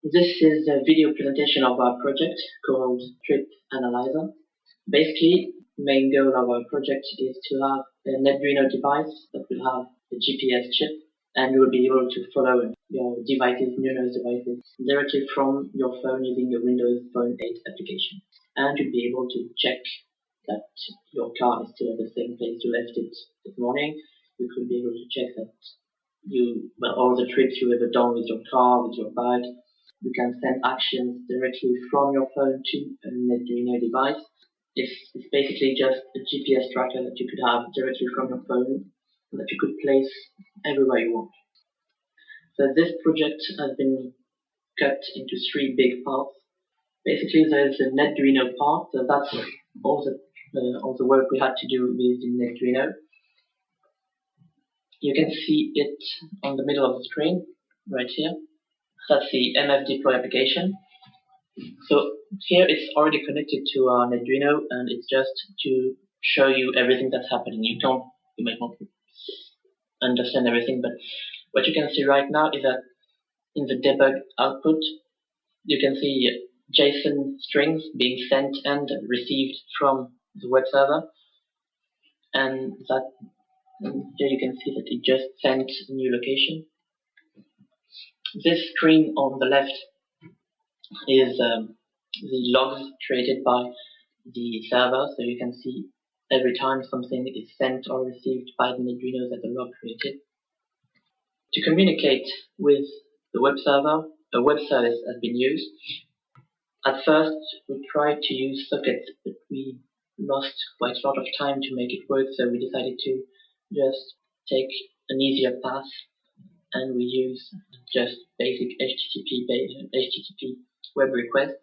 This is a video presentation of our project called Trip Analyzer. Basically, the main goal of our project is to have a Netduino device that will have a GPS chip, and you will be able to follow your devices, Nuno's devices, directly from your phone using the Windows Phone 8 application. And you'll be able to check that your car is still at the same place you left it this morning. You could be able to check that all the trips you've ever done with your car, with your bike. You can send actions directly from your phone to a Netduino device. It's basically just a GPS tracker that you could have directly from your phone and that you could place everywhere you want. So this project has been cut into three big parts. Basically, there's a Netduino part, so that's all the work we had to do with the Netduino. You can see it on the middle of the screen, right here. That's the MF deploy application. So here it's already connected to our Netduino, and it's just to show you everything that's happening. You might not understand everything, but what you can see right now is that in the debug output, you can see JSON strings being sent and received from the web server, and here you can see that it just sent a new location. This screen on the left is the logs created by the server, so you can see every time something is sent or received by the Netduino that the log created. To communicate with the web server, a web service has been used. At first, we tried to use sockets, but we lost quite a lot of time to make it work, so we decided to just take an easier path, and we use just basic HTTP web requests.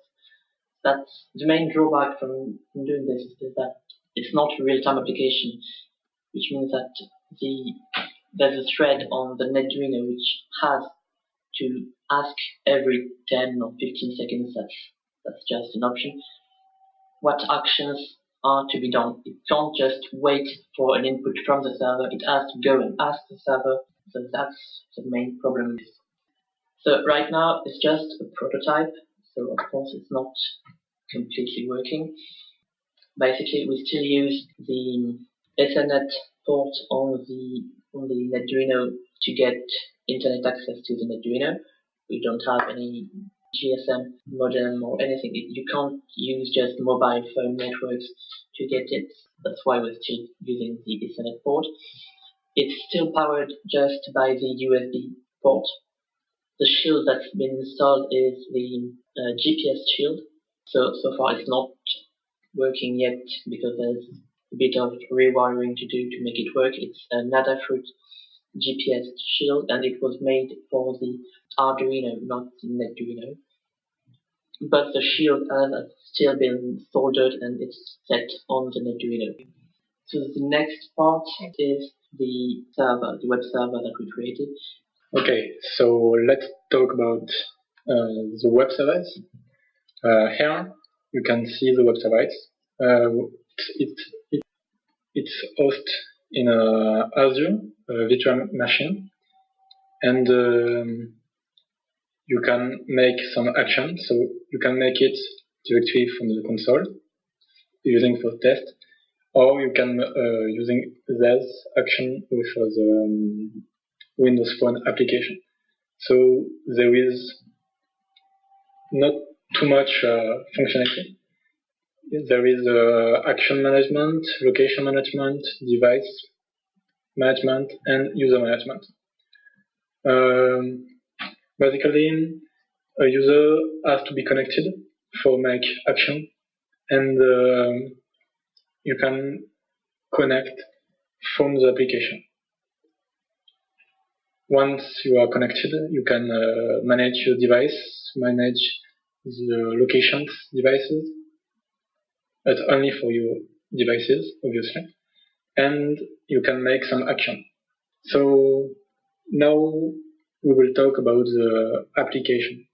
That's the main drawback from doing this, is that it's not a real-time application, which means that there's a thread on the Netduino which has to ask every 10 or 15 seconds, that's just an option, what actions are to be done. It can't just wait for an input from the server, it has to go and ask the server, so that's the main problem. So right now it's just a prototype, so of course it's not completely working. Basically, we still use the Ethernet port on the Netduino to get internet access to the Netduino. We don't have any GSM modem or anything. You can't use just mobile phone networks to get it. That's why we're still using the Ethernet port. It's still powered just by the USB port. The shield that's been installed is the GPS shield. So far it's not working yet because there's a bit of rewiring to do to make it work. It's a Adafruit GPS shield, and it was made for the Arduino, not the Netduino. But the shield has still been soldered and it's set on the Netduino. So the next part is the server, the web server that we created. Okay, so let's talk about the web service. Here you can see the web service. It's hosted in Azure virtual machine, and you can make some action. So you can make it directly from the console using for test, or you can using this action with the Windows Phone application. So there is not too much functionality. There is action management, location management, device management, and user management. Basically, a user has to be connected for make action, and you can connect from the application. Once you are connected, you can manage your device, manage the locations devices, but only for your devices, obviously, and you can make some action. So now we will talk about the application.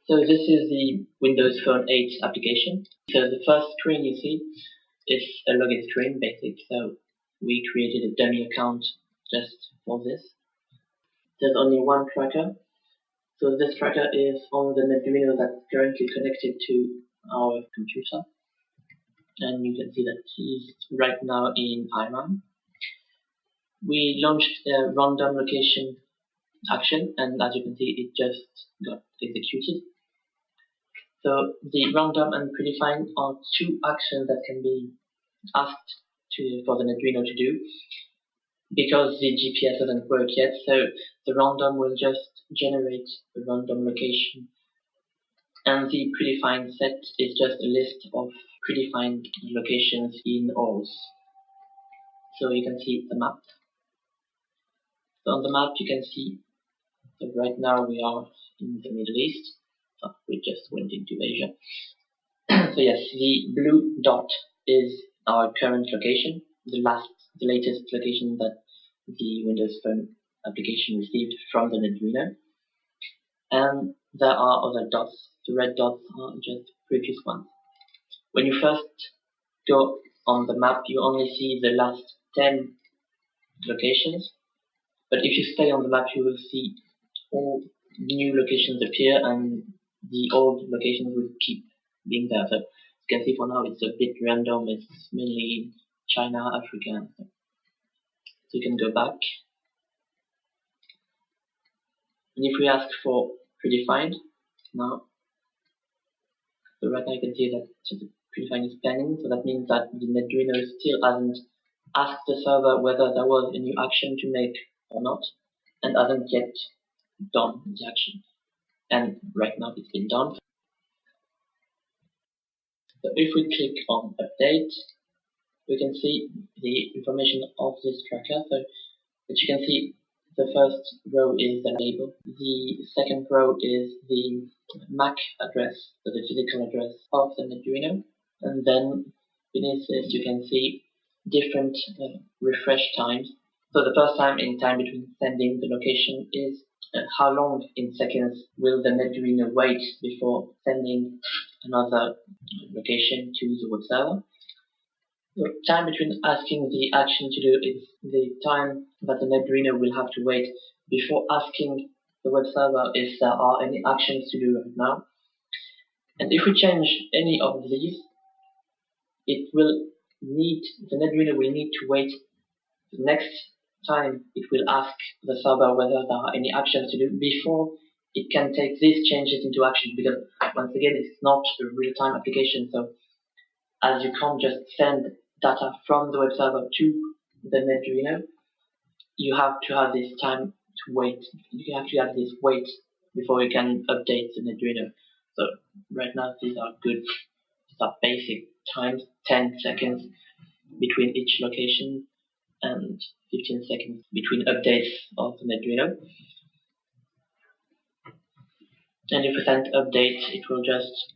So this is the Windows Phone 8 application. So the first screen you see is a login screen, basic. So we created a dummy account just for this. There's only one tracker. So this tracker is on the Netduino that's currently connected to our computer. And you can see that he's right now in Iran. We launched a random location action, and as you can see, it just got executed. So the random and predefined are two actions that can be asked for the Netduino to do, because the GPS doesn't work yet. So the random will just generate a random location, and the predefined set is just a list of predefined locations in ORS. So you can see the map. So on the map you can see that right now we are in the Middle East. Oh, we just went into Asia. So yes, the blue dot is our current location, the latest location that the Windows Phone application received from the Netduino. And there are other dots. The red dots are just previous ones. When you first go on the map, you only see the last 10 locations. But if you stay on the map, you will see all new locations appear, and the old locations will keep being there. So you can see for now it's a bit random. It's mainly China, Africa. So you can go back. And if we ask for predefined now, so right now you can see that the predefined is pending. So that means that the Netduino still hasn't asked the server whether there was a new action to make or not, and hasn't yet done the action. And right now it's been done. So if we click on update, we can see the information of this tracker. So as you can see, the first row is the label. The second row is the MAC address, so the physical address of the Netduino. And then beneath this you can see different refresh times. So the first time in time between sending the location is how long in seconds will the Netduino wait before sending another location to the web server. The time between asking the action to do is the time that the Netduino will have to wait before asking the web server if there are any actions to do right now. And if we change any of these, the Netduino will need to wait the next time it will ask the server whether there are any actions to do before it can take these changes into action, because once again it's not a real-time application. So as you can't just send data from the web server to the Netduino, you have to have this time to wait. You have to have this wait before you can update the Netduino. So right now these are good. These are basic times, 10 seconds between each location and 15 seconds between updates of the Netduino. And if we send update, it will just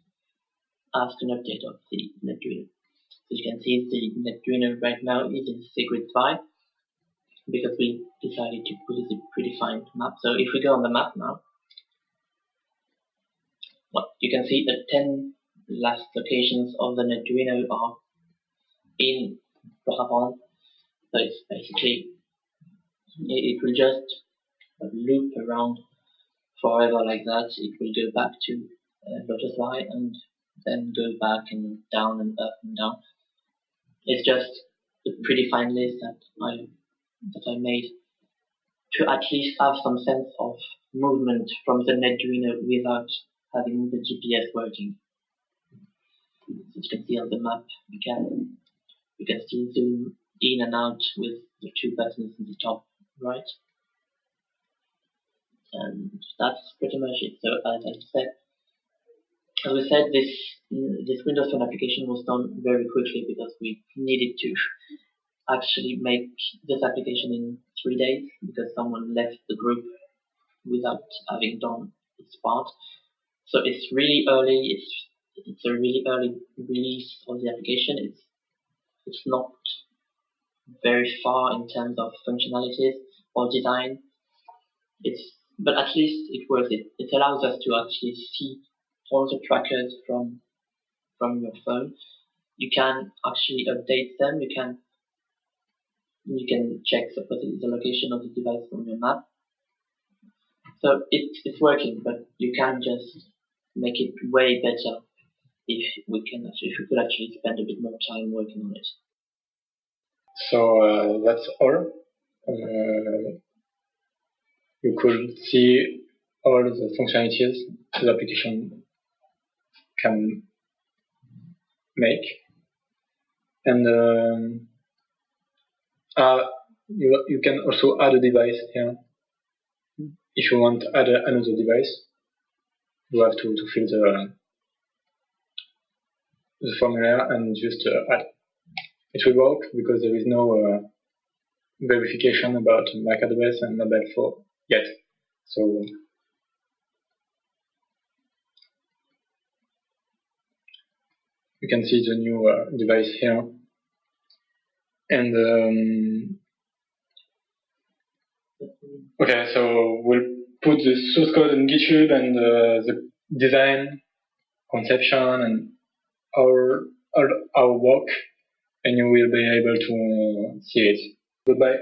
ask an update of the Netduino. So you can see the Netduino right now is in secret file because we decided to put the predefined map. So if we go on the map now, well, you can see the 10 last locations of the Netduino are in Brabant. So it's basically, it will just loop around forever like that. It will go back to Lotus Y and then go back and down and up and down. It's just the predefined list that I made to at least have some sense of movement from the Netduino without having the GPS working. As you can see on the map, you can still zoom in and out with the two buttons in the top right. And that's pretty much it. So as we said, this Windows Phone application was done very quickly because we needed to actually make this application in 3 days because someone left the group without having done its part. So it's really early. It's a really early release of the application. It's not very far in terms of functionalities or design. But at least it works. It allows us to actually see all the trackers from your phone. You can actually update them. You can check the location of the device on your map. So it's working, but you can just make it way better if we could actually spend a bit more time working on it. So that's all. You could see all the functionalities the application can make, and you can also add a device here. If you want to add another device, you have to fill the formula and just add. It will work because there is no verification about MAC address and mobile phone yet. So you can see the new device here. And okay, so we'll put the source code on GitHub and the design, conception, and our work, and you will be able to see it. Goodbye.